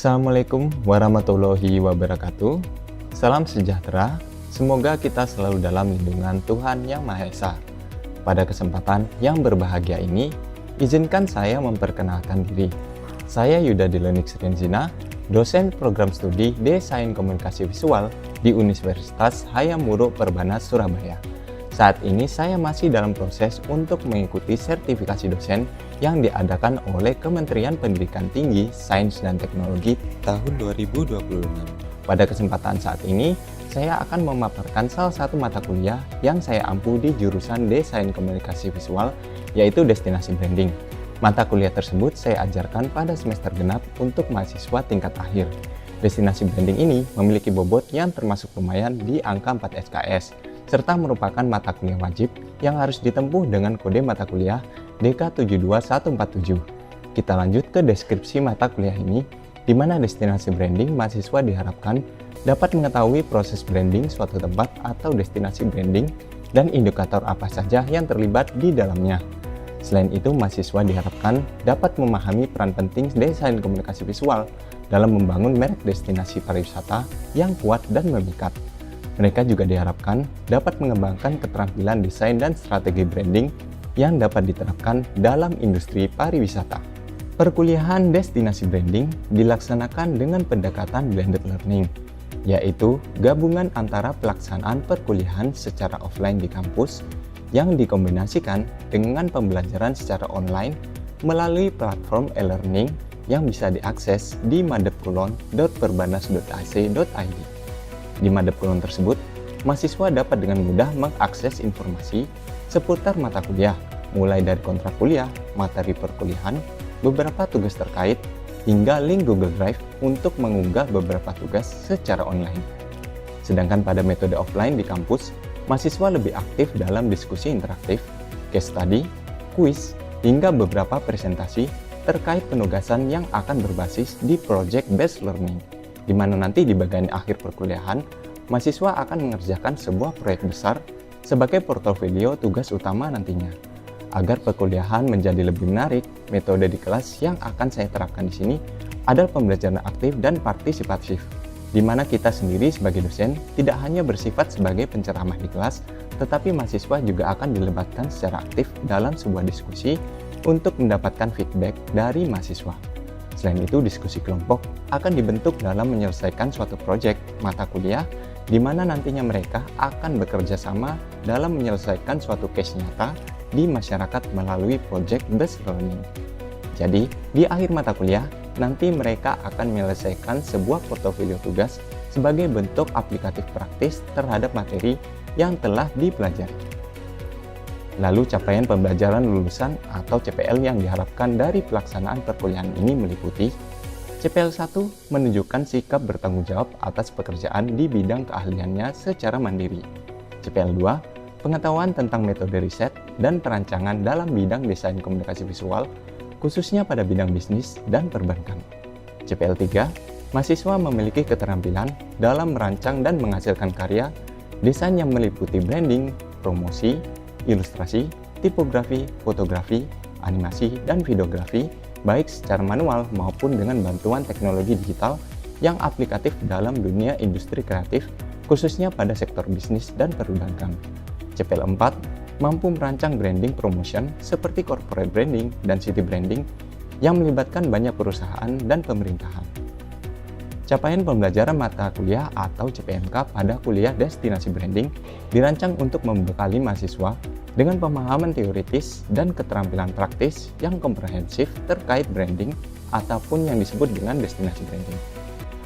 Assalamualaikum warahmatullahi wabarakatuh. Salam sejahtera, semoga kita selalu dalam lindungan Tuhan Yang Maha Esa. Pada kesempatan yang berbahagia ini, izinkan saya memperkenalkan diri. Saya Yuda Dilenik Srienzina, dosen program studi Desain Komunikasi Visual di Universitas Hayam Wuruk Perbanas, Surabaya. Saat ini saya masih dalam proses untuk mengikuti sertifikasi dosen yang diadakan oleh Kementerian Pendidikan Tinggi, Sains dan Teknologi tahun 2026. Pada kesempatan saat ini, saya akan memaparkan salah satu mata kuliah yang saya ampu di jurusan Desain Komunikasi Visual, yaitu Destinasi Branding. Mata kuliah tersebut saya ajarkan pada semester genap untuk mahasiswa tingkat akhir. Destinasi Branding ini memiliki bobot yang termasuk lumayan di angka 4 SKS, serta merupakan mata kuliah wajib yang harus ditempuh dengan kode mata kuliah DK72147. Kita lanjut ke deskripsi mata kuliah ini, di mana destinasi branding mahasiswa diharapkan dapat mengetahui proses branding suatu tempat atau destinasi branding dan indikator apa saja yang terlibat di dalamnya. Selain itu, mahasiswa diharapkan dapat memahami peran penting desain komunikasi visual dalam membangun merek destinasi pariwisata yang kuat dan memikat. Mereka juga diharapkan dapat mengembangkan keterampilan desain dan strategi branding yang dapat diterapkan dalam industri pariwisata. Perkuliahan destinasi branding dilaksanakan dengan pendekatan blended learning, yaitu gabungan antara pelaksanaan perkuliahan secara offline di kampus yang dikombinasikan dengan pembelajaran secara online melalui platform e-learning yang bisa diakses di madepkulon.perbanas.ac.id. Di Madep Kulon tersebut, mahasiswa dapat dengan mudah mengakses informasi seputar mata kuliah, mulai dari kontrak kuliah, materi perkuliahan, beberapa tugas terkait, hingga link Google Drive untuk mengunggah beberapa tugas secara online. Sedangkan pada metode offline di kampus, mahasiswa lebih aktif dalam diskusi interaktif, case study, kuis, hingga beberapa presentasi terkait penugasan yang akan berbasis di project based learning, di mana nanti di bagian akhir perkuliahan, mahasiswa akan mengerjakan sebuah proyek besar sebagai portofolio tugas utama nantinya. Agar perkuliahan menjadi lebih menarik, metode di kelas yang akan saya terapkan di sini adalah pembelajaran aktif dan partisipatif, di mana kita sendiri sebagai dosen tidak hanya bersifat sebagai penceramah di kelas, tetapi mahasiswa juga akan dilibatkan secara aktif dalam sebuah diskusi untuk mendapatkan feedback dari mahasiswa. Selain itu, diskusi kelompok akan dibentuk dalam menyelesaikan suatu proyek mata kuliah, di mana nantinya mereka akan bekerja sama dalam menyelesaikan suatu case nyata di masyarakat melalui project based learning. Jadi, di akhir mata kuliah, nanti mereka akan menyelesaikan sebuah portofolio tugas sebagai bentuk aplikatif praktis terhadap materi yang telah dipelajari. Lalu capaian pembelajaran lulusan atau CPL yang diharapkan dari pelaksanaan perkuliahan ini meliputi CPL 1 menunjukkan sikap bertanggung jawab atas pekerjaan di bidang keahliannya secara mandiri. CPL 2 pengetahuan tentang metode riset dan perancangan dalam bidang desain komunikasi visual, khususnya pada bidang bisnis dan perbankan. CPL 3 mahasiswa memiliki keterampilan dalam merancang dan menghasilkan karya desain yang meliputi branding, promosi, ilustrasi, tipografi, fotografi, animasi, dan videografi, baik secara manual maupun dengan bantuan teknologi digital yang aplikatif dalam dunia industri kreatif, khususnya pada sektor bisnis dan perbankan. CPL 4 mampu merancang branding promotion seperti corporate branding dan city branding yang melibatkan banyak perusahaan dan pemerintahan. Capaian pembelajaran mata kuliah atau CPMK pada kuliah destinasi branding dirancang untuk membekali mahasiswa dengan pemahaman teoritis dan keterampilan praktis yang komprehensif terkait branding ataupun yang disebut dengan destinasi branding.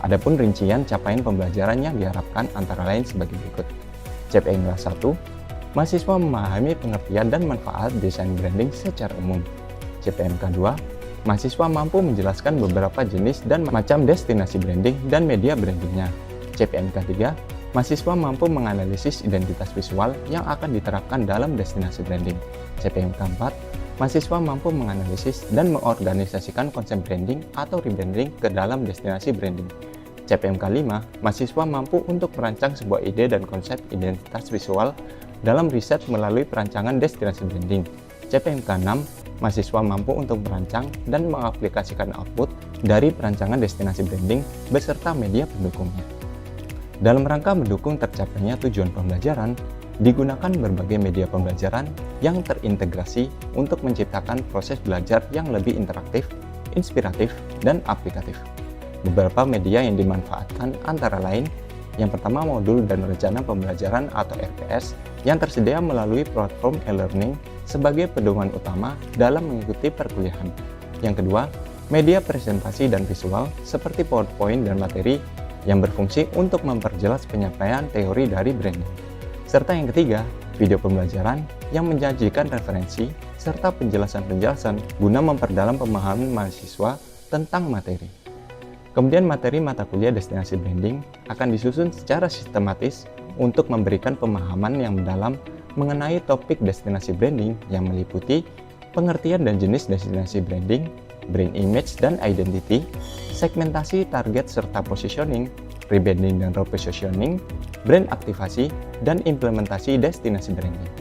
Adapun rincian capaian pembelajaran yang diharapkan antara lain sebagai berikut. CPMK 1, mahasiswa memahami pengertian dan manfaat desain branding secara umum. CPMK 2, mahasiswa mampu menjelaskan beberapa jenis dan macam destinasi branding dan media brandingnya. CPMK 3, mahasiswa mampu menganalisis identitas visual yang akan diterapkan dalam destinasi branding. CPMK 4, mahasiswa mampu menganalisis dan mengorganisasikan konsep branding atau rebranding ke dalam destinasi branding. CPMK 5, mahasiswa mampu untuk merancang sebuah ide dan konsep identitas visual dalam riset melalui perancangan destinasi branding. CPMK 6, mahasiswa mampu untuk merancang dan mengaplikasikan output dari perancangan destinasi branding beserta media pendukungnya. Dalam rangka mendukung tercapainya tujuan pembelajaran, digunakan berbagai media pembelajaran yang terintegrasi untuk menciptakan proses belajar yang lebih interaktif, inspiratif, dan aplikatif. Beberapa media yang dimanfaatkan antara lain, yang pertama modul dan rencana pembelajaran atau RPS yang tersedia melalui platform e-learning sebagai pedoman utama dalam mengikuti perkuliahan. Yang kedua, media presentasi dan visual seperti PowerPoint dan materi yang berfungsi untuk memperjelas penyampaian teori dari branding. Serta yang ketiga, video pembelajaran yang menjanjikan referensi serta penjelasan-penjelasan guna memperdalam pemahaman mahasiswa tentang materi. Kemudian materi mata kuliah destinasi branding akan disusun secara sistematis untuk memberikan pemahaman yang mendalam mengenai topik destinasi branding yang meliputi pengertian dan jenis destinasi branding, brand image dan identity, segmentasi target serta positioning, rebranding dan repositioning, brand aktivasi, dan implementasi destinasi branding.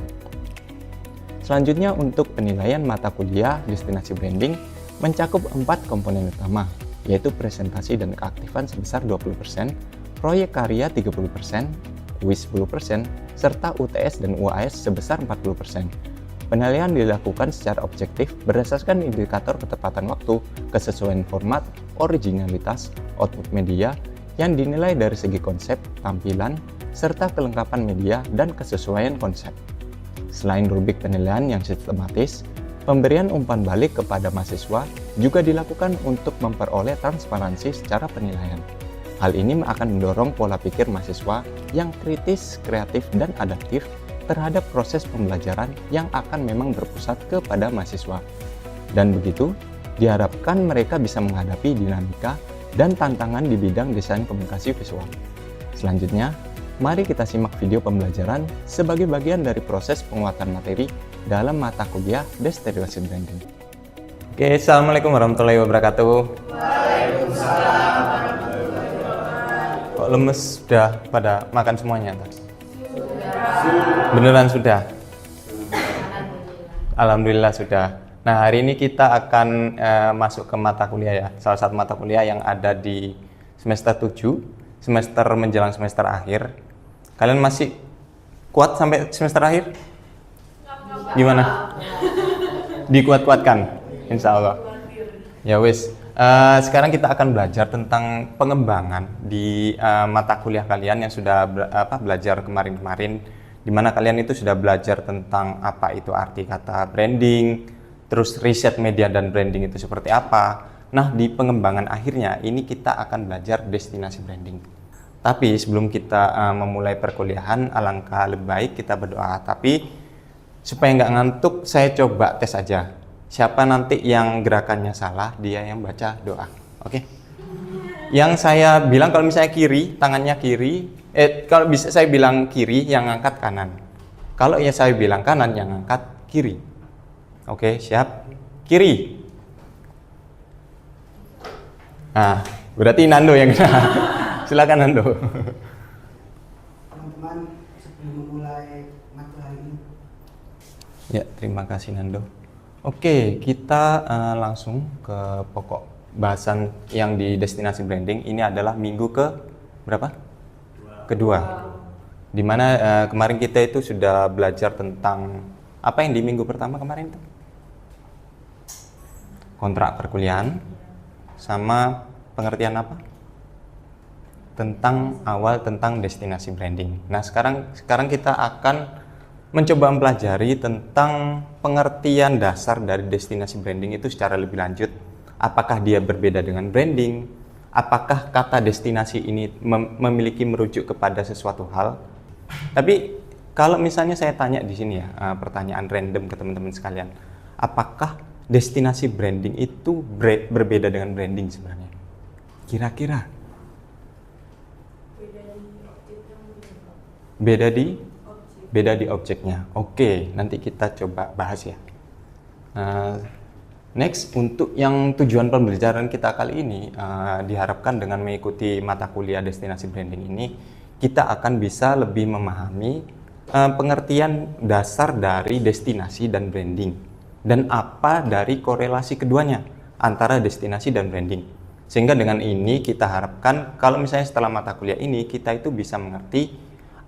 Selanjutnya untuk penilaian mata kuliah destinasi branding mencakup 4 komponen utama, yaitu presentasi dan keaktifan sebesar 20%, proyek karya 30%, kuis 10%, serta UTS dan UAS sebesar 40%. Penilaian dilakukan secara objektif berdasarkan indikator ketepatan waktu, kesesuaian format, originalitas, output media, yang dinilai dari segi konsep, tampilan, serta kelengkapan media dan kesesuaian konsep. Selain rubrik penilaian yang sistematis, pemberian umpan balik kepada mahasiswa juga dilakukan untuk memperoleh transparansi secara penilaian. Hal ini akan mendorong pola pikir mahasiswa yang kritis, kreatif, dan adaptif terhadap proses pembelajaran yang akan memang berpusat kepada mahasiswa. Dan begitu, diharapkan mereka bisa menghadapi dinamika dan tantangan di bidang desain komunikasi visual. Selanjutnya, mari kita simak video pembelajaran sebagai bagian dari proses penguatan materi dalam mata kuliah destinasi branding. Oke, Assalamualaikum warahmatullahi wabarakatuh. Waalaikumsalam warahmatullahi wabarakatuh. Kok lemes sudah pada makan semuanya? Beneran sudah? Alhamdulillah sudah. Nah, hari ini kita akan masuk ke mata kuliah ya. Salah satu mata kuliah yang ada di semester 7, semester menjelang semester akhir. Kalian masih kuat sampai semester akhir? Gimana? Dikuat-kuatkan? Insya Allah. Ya wis. Sekarang kita akan belajar tentang pengembangan di mata kuliah kalian yang sudah belajar kemarin-kemarin, di mana kalian itu sudah belajar tentang apa itu arti kata branding, terus riset media dan branding itu seperti apa. Nah, di pengembangan akhirnya ini kita akan belajar destinasi branding. Tapi sebelum kita memulai perkuliahan, alangkah lebih baik kita berdoa. Tapi supaya nggak ngantuk, saya coba tes aja. Siapa nanti yang gerakannya salah, dia yang baca doa. Oke? Yang saya bilang kalau misalnya kiri, tangannya kiri. Kalau bisa saya bilang kiri, yang ngangkat kanan. Kalau ya saya bilang kanan, yang ngangkat kiri. Oke, siap? Kiri. Nah, berarti Nando yang kena. Silakan Nando. Teman-teman, sebelum memulai materi hari ini. Ya, terima kasih Nando. Oke, kita langsung ke pokok bahasan yang di destinasi branding. Ini adalah minggu ke berapa? Kedua. Dimana kemarin kita itu sudah belajar tentang apa yang di minggu pertama kemarin itu? Kontrak perkuliahan sama pengertian apa? Tentang awal tentang destinasi branding. Nah, sekarang kita akan mencoba mempelajari tentang pengertian dasar dari destinasi branding itu secara lebih lanjut. Apakah dia berbeda dengan branding? Apakah kata destinasi ini memiliki merujuk kepada sesuatu hal? Tapi kalau misalnya saya tanya di sini ya, pertanyaan random ke teman-teman sekalian, apakah destinasi branding itu berbeda dengan branding sebenarnya? Kira-kira? Beda di objeknya. Oke, nanti kita coba bahas ya. Next, untuk yang tujuan pembelajaran kita kali ini, diharapkan dengan mengikuti mata kuliah destinasi branding ini, kita akan bisa lebih memahami pengertian dasar dari destinasi dan branding. dan apa dari korelasi keduanya antara destinasi dan branding. Sehingga dengan ini kita harapkan kalau misalnya setelah mata kuliah ini kita itu bisa mengerti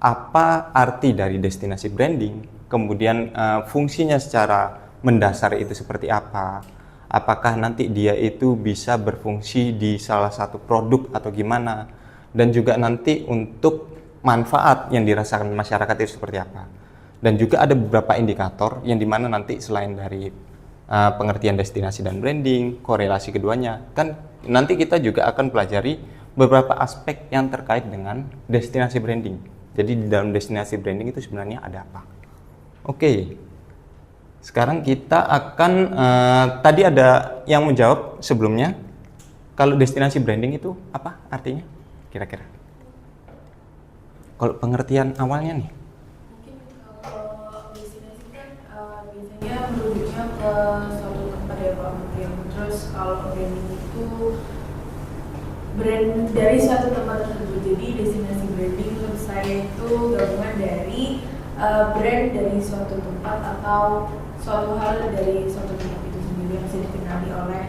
apa arti dari destinasi branding, kemudian fungsinya secara mendasar itu seperti apa, apakah nanti dia itu bisa berfungsi di salah satu produk atau gimana, dan juga nanti untuk manfaat yang dirasakan masyarakat itu seperti apa. Dan juga ada beberapa indikator yang dimana nanti selain dari pengertian destinasi dan branding, korelasi keduanya, kan nanti kita juga akan pelajari beberapa aspek yang terkait dengan destinasi branding. Jadi di dalam destinasi branding itu sebenarnya ada apa? Oke, sekarang kita akan tadi ada yang menjawab sebelumnya. Kalau destinasi branding itu apa artinya? Kira-kira? Kalau pengertian awalnya nih? Mungkin kalau destinasi kan biasanya merujuknya ke suatu tempat ya Pak mungkin. Terus kalau branding itu brand dari suatu tempat tersebut. Jadi destinasi branding menurut saya itu gabungan dari brand dari suatu tempat atau suatu hal dari suatu tempat itu sendiri yang bisa dikenali oleh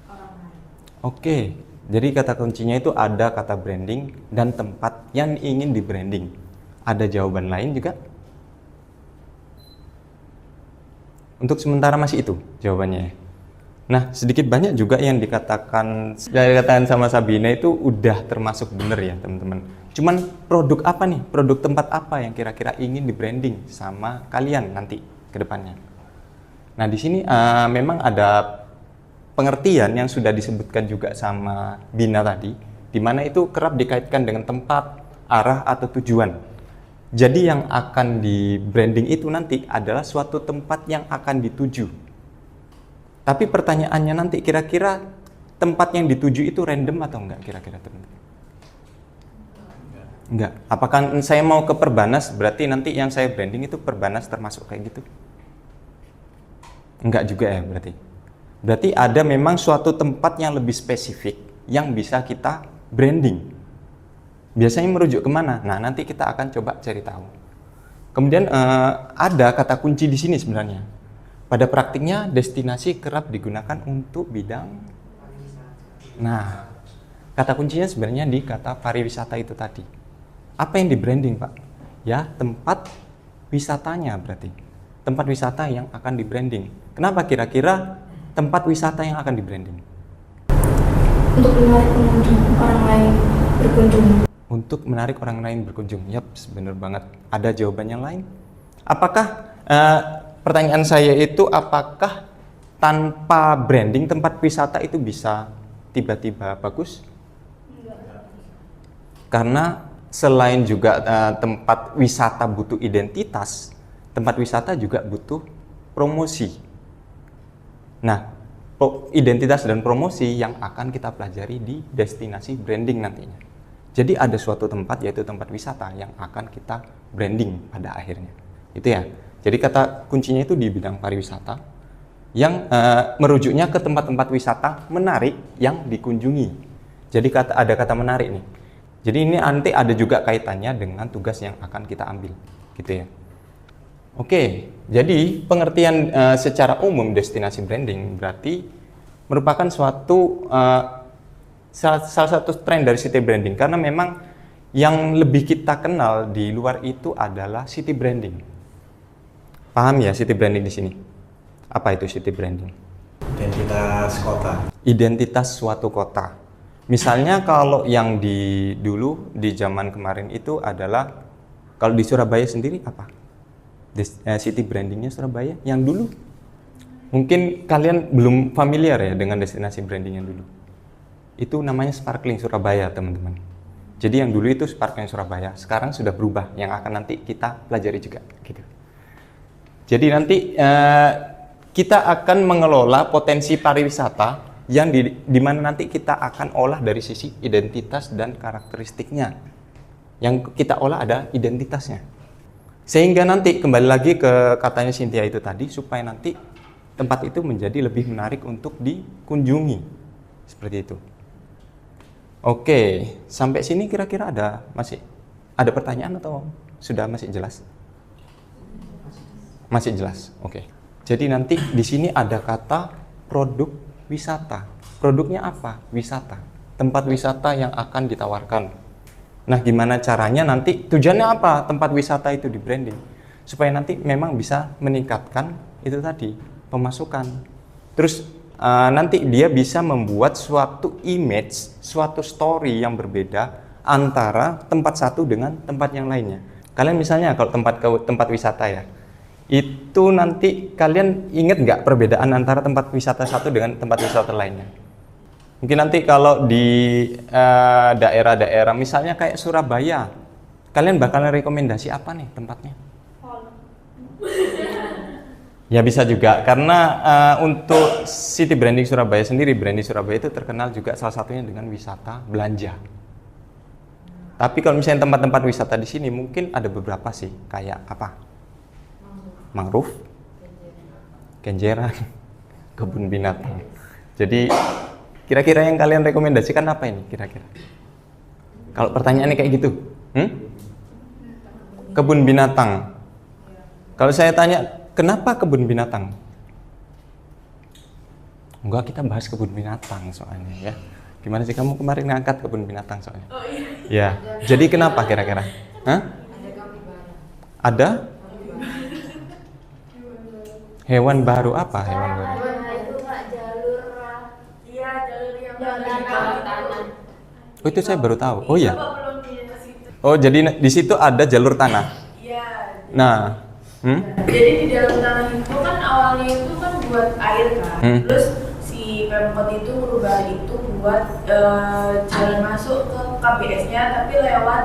orang lain. Oke, jadi kata kuncinya itu ada kata branding dan tempat yang ingin di branding. Ada jawaban lain juga? Untuk sementara masih itu jawabannya. Nah, sedikit banyak juga yang dikatakan sama Sabina itu udah termasuk benar ya teman-teman. Cuman produk apa nih? Produk tempat apa yang kira-kira ingin di branding sama kalian nanti ke depannya? Nah, di sini memang ada pengertian yang sudah disebutkan juga sama Bina tadi, di mana itu kerap dikaitkan dengan tempat, arah, atau tujuan. Jadi yang akan di branding itu nanti adalah suatu tempat yang akan dituju. Tapi pertanyaannya nanti kira-kira tempat yang dituju itu random atau enggak kira-kira teman-teman? Enggak. Apakah saya mau ke Perbanas berarti nanti yang saya branding itu Perbanas termasuk kayak gitu? Enggak juga ya berarti. Berarti ada memang suatu tempat yang lebih spesifik yang bisa kita branding. Biasanya merujuk kemana? Nah, nanti kita akan coba cari tahu. Kemudian ada kata kunci di sini sebenarnya. Pada praktiknya, destinasi kerap digunakan untuk bidang. Nah, kata kuncinya sebenarnya di kata pariwisata itu tadi. Apa yang di branding, Pak? Ya, tempat wisatanya berarti. Tempat wisata yang akan di branding. Kenapa kira-kira tempat wisata yang akan di branding? Untuk menarik pengunjung orang lain berkunjung. Untuk menarik orang lain berkunjung. Yap, benar banget. Ada jawaban yang lain? Apakah pertanyaan saya itu apakah tanpa branding tempat wisata itu bisa tiba-tiba bagus? Enggak. Karena selain juga tempat wisata butuh identitas, tempat wisata juga butuh promosi. Nah, identitas dan promosi yang akan kita pelajari di destinasi branding nantinya. Jadi ada suatu tempat yaitu tempat wisata yang akan kita branding pada akhirnya. Itu ya. Jadi kata kuncinya itu di bidang pariwisata yang merujuknya ke tempat-tempat wisata menarik yang dikunjungi. Jadi ada kata menarik nih. Jadi ini nanti ada juga kaitannya dengan tugas yang akan kita ambil, gitu ya. Oke, jadi pengertian secara umum destinasi branding berarti merupakan suatu salah satu tren dari city branding karena memang yang lebih kita kenal di luar itu adalah city branding. Paham ya city branding di sini? Apa itu city branding? Identitas kota. Identitas suatu kota. Misalnya kalau yang dulu di zaman kemarin itu adalah kalau di Surabaya sendiri apa? City brandingnya Surabaya yang dulu. Mungkin kalian belum familiar ya dengan destinasi branding yang dulu. Itu namanya Sparkling Surabaya, teman-teman. Jadi yang dulu itu Sparkling Surabaya, sekarang sudah berubah yang akan nanti kita pelajari juga gitu. Jadi nanti kita akan mengelola potensi pariwisata yang di mana nanti kita akan olah dari sisi identitas dan karakteristiknya. Yang kita olah ada identitasnya. Sehingga nanti kembali lagi ke katanya Cynthia itu tadi supaya nanti tempat itu menjadi lebih menarik untuk dikunjungi. Seperti itu. Oke, sampai sini kira-kira masih ada pertanyaan atau sudah masih jelas? Masih jelas, oke. Jadi nanti di sini ada kata produk wisata. Produknya apa? Wisata. Tempat wisata yang akan ditawarkan. Nah, gimana caranya nanti, tujuannya apa tempat wisata itu di branding? Supaya nanti memang bisa meningkatkan itu tadi, pemasukan. Terus nanti dia bisa membuat suatu image, suatu story yang berbeda antara tempat satu dengan tempat yang lainnya. Kalian misalnya kalau tempat wisata ya, itu nanti kalian ingat nggak perbedaan antara tempat wisata satu dengan tempat wisata lainnya? Mungkin nanti kalau di daerah-daerah misalnya kayak Surabaya, kalian bakalan rekomendasi apa nih tempatnya? Ya bisa juga, karena untuk City Branding Surabaya sendiri, Branding Surabaya itu terkenal juga salah satunya dengan wisata belanja. Tapi kalau misalnya tempat-tempat wisata di sini mungkin ada beberapa sih, kayak apa? Mangrove, Kenjeran, kebun binatang. Jadi kira-kira yang kalian rekomendasikan apa ini kira-kira? Kalau pertanyaannya kayak gitu, kebun binatang. Kalau saya tanya, kenapa kebun binatang? Enggak, kita bahas kebun binatang soalnya ya. Gimana sih kamu kemarin ngangkat kebun binatang soalnya? Oh iya. Ya, jadi kenapa kira-kira? Hah? Ada? Hewan baru apa? Hewan baru? Oh itu saya baru tahu. Oh iya. Oh jadi di situ ada jalur tanah. Iya. Nah. Jadi di dalam tanah itu kan awalnya itu kan buat air kan. Terus si Pemkot itu merubah itu buat jalan masuk ke KBS-nya tapi lewat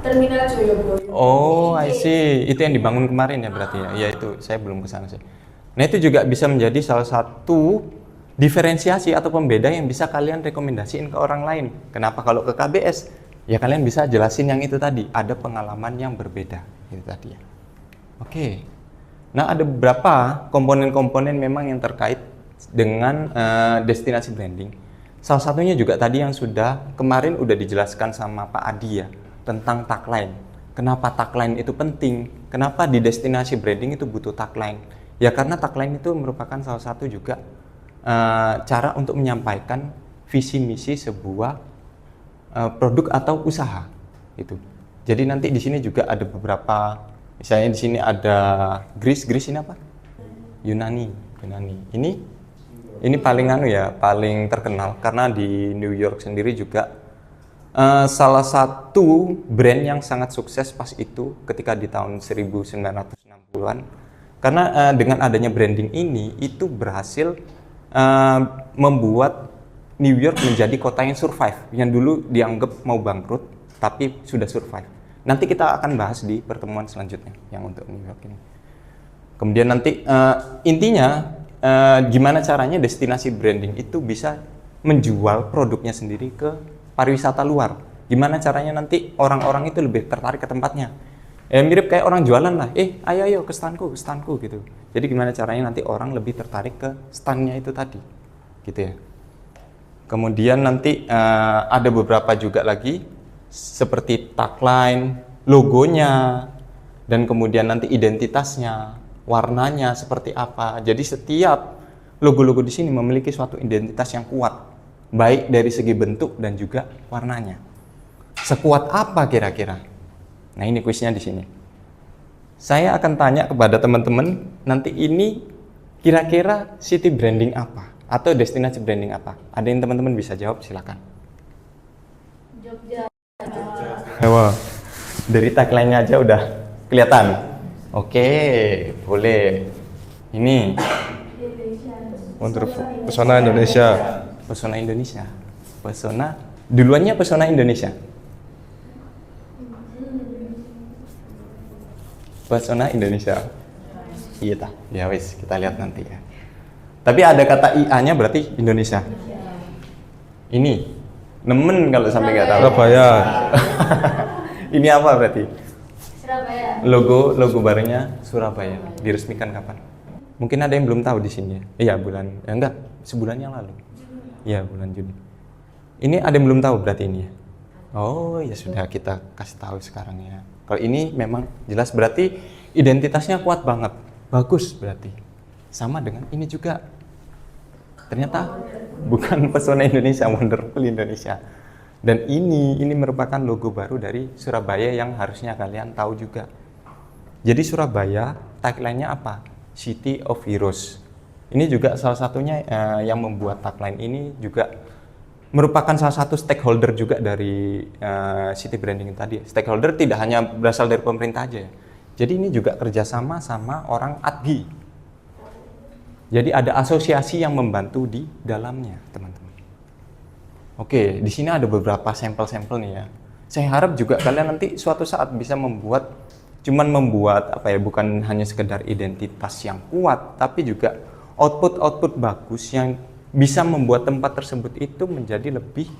Terminal Joyoboyo. Oh, I see. Itu yang dibangun kemarin ya berarti ya. Iya itu saya belum ke sana sih. Nah, itu juga bisa menjadi salah satu diferensiasi atau pembeda yang bisa kalian rekomendasiin ke orang lain. Kenapa kalau ke KBS? Ya kalian bisa jelasin yang itu tadi, ada pengalaman yang berbeda itu tadi ya. Oke. Nah, ada beberapa komponen-komponen memang yang terkait dengan destinasi branding. Salah satunya juga tadi yang sudah kemarin udah dijelaskan sama Pak Adi ya, tentang tagline. Kenapa tagline itu penting? Kenapa di destinasi branding itu butuh tagline? Ya karena tagline itu merupakan salah satu juga cara untuk menyampaikan visi misi sebuah produk atau usaha itu. Jadi nanti di sini juga ada beberapa, misalnya di sini ada Greece ini apa? Yunani. Ini paling paling terkenal karena di New York sendiri juga salah satu brand yang sangat sukses pas itu ketika di tahun 1960-an. Karena dengan adanya branding ini itu berhasil membuat New York menjadi kota yang survive, yang dulu dianggap mau bangkrut tapi sudah survive. Nanti kita akan bahas di pertemuan selanjutnya yang untuk New York ini. Kemudian nanti intinya gimana caranya destinasi branding itu bisa menjual produknya sendiri ke pariwisata luar. Gimana caranya nanti orang-orang itu lebih tertarik ke tempatnya. Mirip kayak orang jualan lah, ayo ke standku gitu. Jadi gimana caranya nanti orang lebih tertarik ke standnya itu tadi, gitu ya. Kemudian nanti ada beberapa juga lagi seperti tagline, logonya, dan kemudian nanti identitasnya, warnanya seperti apa. Jadi setiap logo-logo di sini memiliki suatu identitas yang kuat, baik dari segi bentuk dan juga warnanya. Sekuat apa kira-kira? Nah ini kuisnya di sini. Saya akan tanya kepada teman-teman nanti ini kira-kira city branding apa atau destinasi branding apa? Ada yang teman-teman bisa jawab silakan. Jogja. Wah, dari tagline-nya aja udah kelihatan. Oke, boleh. Ini Pesona Indonesia. Pesona Indonesia. Pesona. Duluannya Pesona Indonesia. Pesona Indonesia. Iya ta. Ya wis, kita lihat nanti ya. Tapi ada kata IA-nya berarti Indonesia. Ini nemen kalau sampai nggak tahu. Surabaya. Ini apa berarti? Surabaya. Logo barunya Surabaya. Diresmikan kapan? Mungkin ada yang belum tahu di sini. Iya, sebulan yang lalu. Iya, bulan Juni. Ini ada yang belum tahu berarti ini ya. Oh, ya sudah kita kasih tahu sekarang ya. Kalau ini memang jelas berarti identitasnya kuat banget. Bagus berarti. sama dengan ini juga. Ternyata bukan Pesona Indonesia, Wonderful Indonesia. Dan ini merupakan logo baru dari Surabaya yang harusnya kalian tahu juga. Jadi Surabaya tagline-nya apa? City of Heroes. Ini juga salah satunya yang membuat tagline ini juga merupakan salah satu stakeholder juga dari city branding tadi. Stakeholder tidak hanya berasal dari pemerintah aja ya. Jadi ini juga kerjasama sama orang ADGI. Jadi ada asosiasi yang membantu di dalamnya, teman-teman. Oke, di sini ada beberapa sampel-sampel nih ya. Saya harap juga kalian nanti suatu saat bisa membuat apa ya, bukan hanya sekedar identitas yang kuat, tapi juga output bagus yang bisa membuat tempat tersebut itu menjadi lebih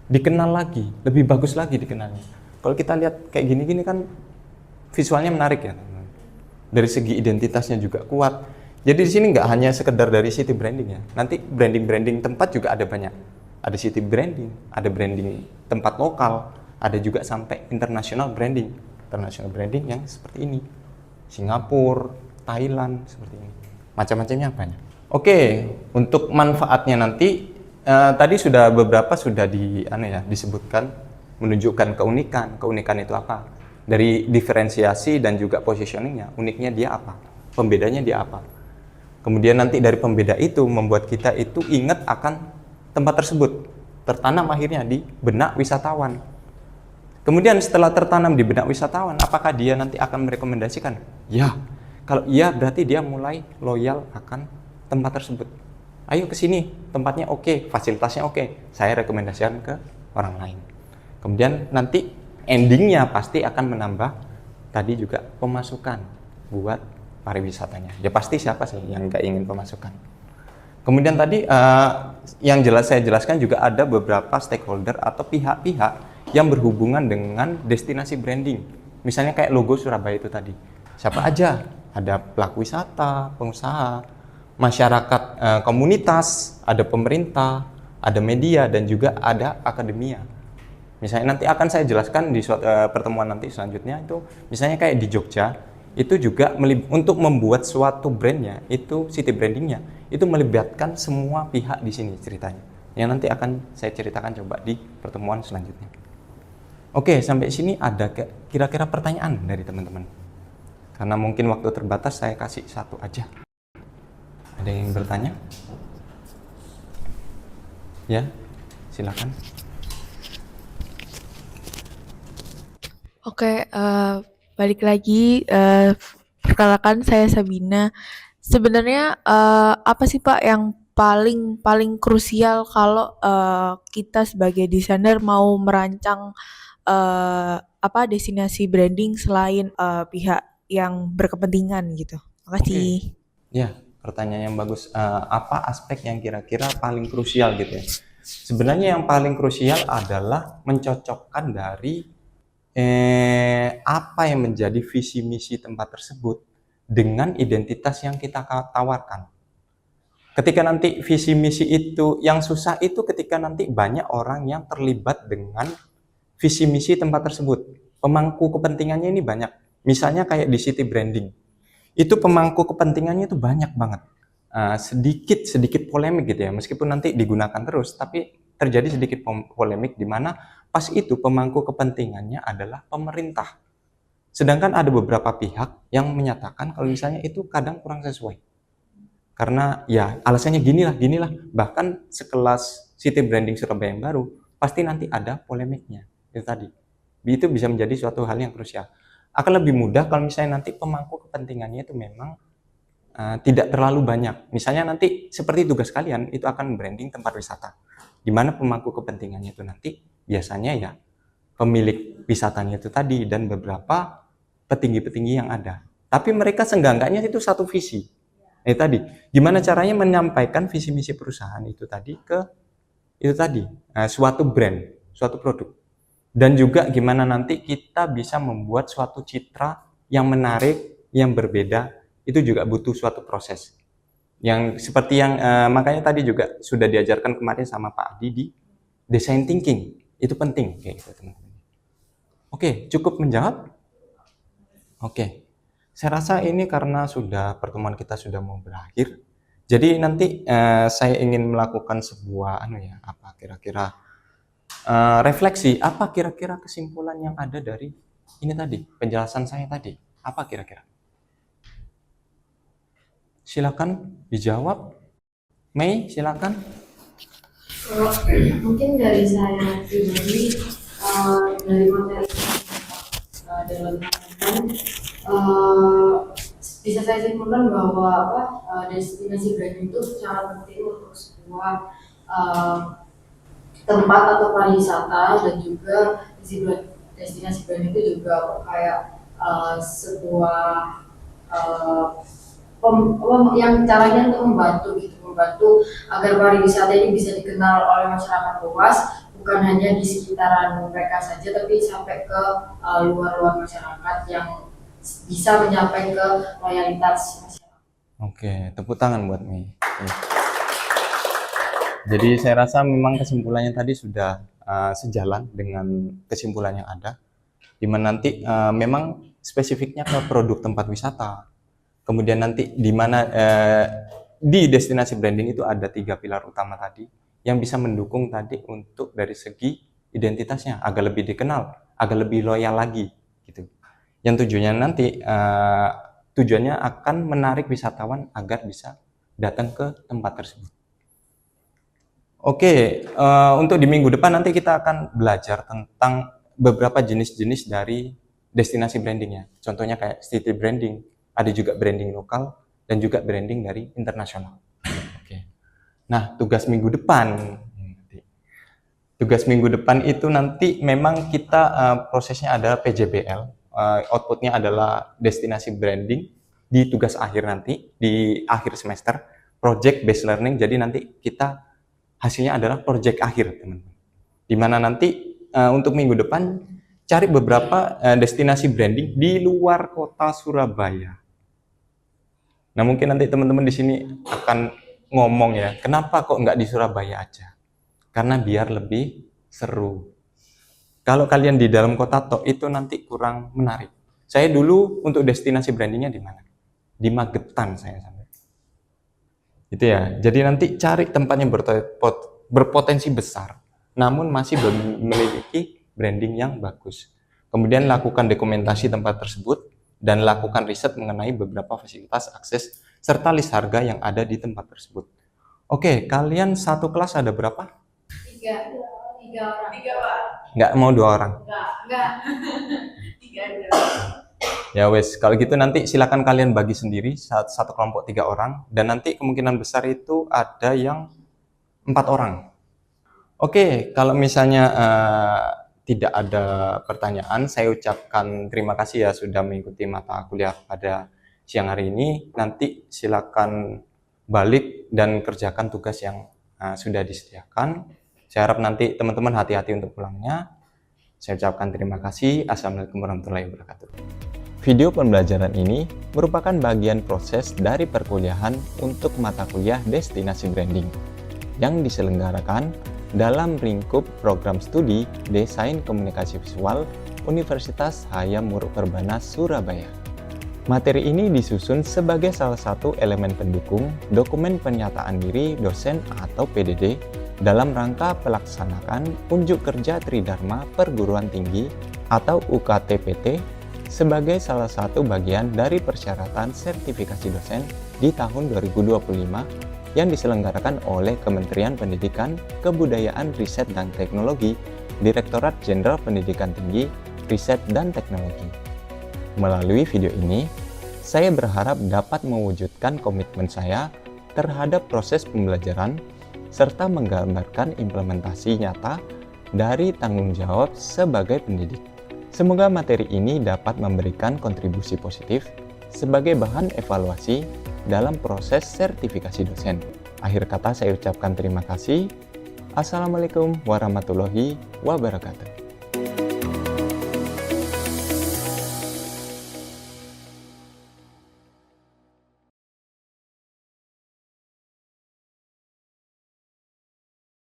dikenal lagi, lebih bagus lagi dikenalnya. Kalau kita lihat kayak gini-gini kan visualnya menarik ya, teman-teman. Dari segi identitasnya juga kuat. Jadi di sini nggak hanya sekedar dari city branding ya. Nanti branding tempat juga ada banyak. Ada city branding, ada branding tempat lokal, ada juga sampai international branding. International branding yang seperti ini. Singapura, Thailand, seperti ini. Macam-macamnya banyak. Oke, untuk manfaatnya nanti tadi sudah beberapa sudah disebutkan, menunjukkan keunikan. Keunikan itu apa? Dari diferensiasi dan juga positioningnya, uniknya dia apa? Pembedanya dia apa? Kemudian nanti dari pembeda itu membuat kita itu ingat akan tempat tersebut, tertanam akhirnya di benak wisatawan. Kemudian setelah tertanam di benak wisatawan, apakah dia nanti akan merekomendasikan? Ya, kalau iya berarti dia mulai loyal akan tempat tersebut. Ayo ke sini, tempatnya oke, fasilitasnya oke, saya rekomendasikan ke orang lain. Kemudian nanti endingnya pasti akan menambah tadi juga pemasukan buat pariwisatanya. Ya pasti siapa sih yang nggak ingin pemasukan. Kemudian tadi yang saya jelaskan juga ada beberapa stakeholder atau pihak-pihak yang berhubungan dengan destinasi branding. Misalnya kayak logo Surabaya itu tadi. Siapa aja? Ada pelaku wisata, pengusaha, masyarakat, komunitas, ada pemerintah, ada media, dan juga ada akademia. Misalnya nanti akan saya jelaskan di pertemuan nanti selanjutnya itu, misalnya kayak di Jogja, itu juga untuk membuat suatu brandnya, itu city brandingnya, itu melibatkan semua pihak di sini ceritanya. Yang nanti akan saya ceritakan coba di pertemuan selanjutnya. Oke, sampai sini ada kira-kira pertanyaan dari teman-teman. Karena mungkin waktu terbatas, saya kasih satu aja. Ada yang bertanya? Ya, silakan. Oke, balik lagi. Perkenalkan saya Sabina. Sebenarnya apa sih Pak yang paling krusial kalau kita sebagai desainer mau merancang destinasi branding selain pihak yang berkepentingan gitu? Makasih. Ya, pertanyaan yang bagus. Apa aspek yang kira-kira paling krusial gitu ya? Sebenarnya yang paling krusial adalah mencocokkan dari apa yang menjadi visi misi tempat tersebut dengan identitas yang kita tawarkan. Ketika nanti visi misi itu yang susah itu ketika nanti banyak orang yang terlibat dengan visi misi tempat tersebut. Pemangku kepentingannya ini banyak. Misalnya kayak di city branding. Itu pemangku kepentingannya itu banyak banget. Sedikit polemik gitu ya. Meskipun nanti digunakan terus, tapi terjadi sedikit polemik di mana pas itu pemangku kepentingannya adalah pemerintah. Sedangkan ada beberapa pihak yang menyatakan kalau misalnya itu kadang kurang sesuai. Karena ya alasannya ginilah. Bahkan sekelas city branding Surabaya yang baru, pasti nanti ada polemiknya. Itu tadi. Itu bisa menjadi suatu hal yang krusial. Akan lebih mudah kalau misalnya nanti pemangku kepentingannya itu memang tidak terlalu banyak. Misalnya nanti seperti tugas kalian itu akan branding tempat wisata. Di mana pemangku kepentingannya itu nanti biasanya ya pemilik wisatanya itu tadi dan beberapa petinggi-petinggi yang ada. Tapi mereka seenggak-enggaknya itu satu visi. Tadi, gimana caranya menyampaikan visi misi perusahaan itu tadi ke suatu brand, suatu produk. Dan juga gimana nanti kita bisa membuat suatu citra yang menarik, yang berbeda, itu juga butuh suatu proses. Yang seperti yang makanya tadi juga sudah diajarkan kemarin sama Pak Adi di design thinking. Itu penting kayak gitu, teman-teman. Oke, cukup menjawab? Oke. Saya rasa ini karena pertemuan kita sudah mau berakhir. Jadi nanti saya ingin melakukan sebuah refleksi. Apa kira-kira kesimpulan yang ada dari ini tadi, penjelasan saya tadi? Apa kira-kira? Silakan dijawab. Mei, silakan. Kalau mungkin dari saya pribadi, dari materi dalam bisa saya simpulkan bahwa destinasi branding itu sangat penting untuk sebuah tempat atau pariwisata, dan juga destinasi branding itu juga kayak sebuah yang caranya untuk membantu agar pariwisata ini bisa dikenal oleh masyarakat luas, bukan hanya di sekitaran mereka saja, tapi sampai ke luar masyarakat yang bisa mencapai ke loyalitas masyarakat. Oke, tepuk tangan buat Mei. Jadi saya rasa memang kesimpulannya tadi sudah sejalan dengan kesimpulan yang ada, di mana nanti memang spesifiknya ke produk tempat wisata. Kemudian nanti di mana di destinasi branding itu ada 3 pilar utama tadi yang bisa mendukung tadi untuk dari segi identitasnya agar lebih dikenal, agar lebih loyal lagi gitu. Yang tujuannya akan menarik wisatawan agar bisa datang ke tempat tersebut. Oke, untuk di minggu depan nanti kita akan belajar tentang beberapa jenis-jenis dari destinasi brandingnya. Contohnya kayak city branding, ada juga branding lokal, dan juga branding dari internasional. Oke. Nah, tugas minggu depan itu nanti memang kita prosesnya adalah PJBL, outputnya adalah destinasi branding di tugas akhir nanti, di akhir semester, project based learning. Jadi nanti kita hasilnya adalah project akhir, teman-teman. Dimana nanti untuk minggu depan cari beberapa destinasi branding di luar kota Surabaya. Nah, mungkin nanti teman-teman di sini akan ngomong ya, kenapa kok nggak di Surabaya aja? Karena biar lebih seru. Kalau kalian di dalam kota toh itu nanti kurang menarik. Saya dulu untuk destinasi brandingnya di mana? Di Magetan saya sampai. Gitu ya. Jadi nanti cari tempatnya berpotensi besar, namun masih memiliki branding yang bagus. Kemudian lakukan dokumentasi tempat tersebut dan lakukan riset mengenai beberapa fasilitas akses serta list harga yang ada di tempat tersebut. Oke, kalian satu kelas ada berapa? 3 orang. 3, Pak. Nggak mau 2 orang? Enggak. 3 ada. Ya wes, kalau gitu nanti silakan kalian bagi sendiri satu kelompok 3 orang, dan nanti kemungkinan besar itu ada yang 4 orang. Oke, kalau misalnya tidak ada pertanyaan, saya ucapkan terima kasih ya sudah mengikuti mata kuliah pada siang hari ini. Nanti silakan balik dan kerjakan tugas yang sudah disediakan. Saya harap nanti teman-teman hati-hati untuk pulangnya. Saya ucapkan terima kasih. Assalamualaikum warahmatullahi wabarakatuh. Video pembelajaran ini merupakan bagian proses dari perkuliahan untuk mata kuliah destinasi branding yang diselenggarakan dalam lingkup program studi Desain Komunikasi Visual Universitas Hayam Muruk Perbana Surabaya. Materi ini disusun sebagai salah satu elemen pendukung dokumen pernyataan diri dosen atau PDD dalam rangka pelaksanakan unjuk kerja Tridharma Perguruan Tinggi atau UKTPT sebagai salah satu bagian dari persyaratan sertifikasi dosen di tahun 2025 yang diselenggarakan oleh Kementerian Pendidikan, Kebudayaan, Riset dan Teknologi, Direktorat Jenderal Pendidikan Tinggi, Riset dan Teknologi. Melalui video ini, saya berharap dapat mewujudkan komitmen saya terhadap proses pembelajaran serta menggambarkan implementasi nyata dari tanggung jawab sebagai pendidik. Semoga materi ini dapat memberikan kontribusi positif sebagai bahan evaluasi dalam proses sertifikasi dosen. Akhir kata saya ucapkan terima kasih. Assalamualaikum warahmatullahi wabarakatuh.